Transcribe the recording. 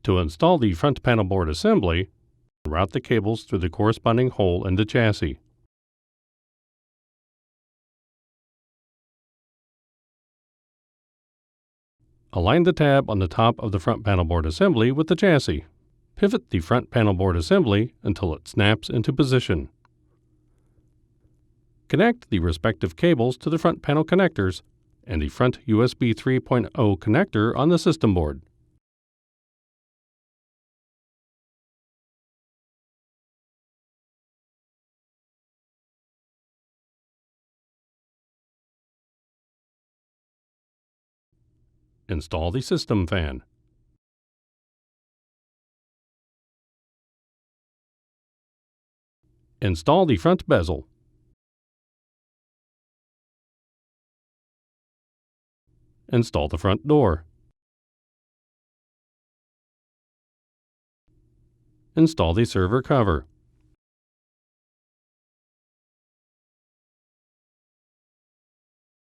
To install the front panel board assembly, route the cables through the corresponding hole in the chassis. Align the tab on the top of the front panel board assembly with the chassis. Pivot the front panel board assembly until it snaps into position. Connect the respective cables to the front panel connectors and the front USB 3.0 connector on the system board. Install the system fan. Install the front bezel. Install the front door. Install the server cover.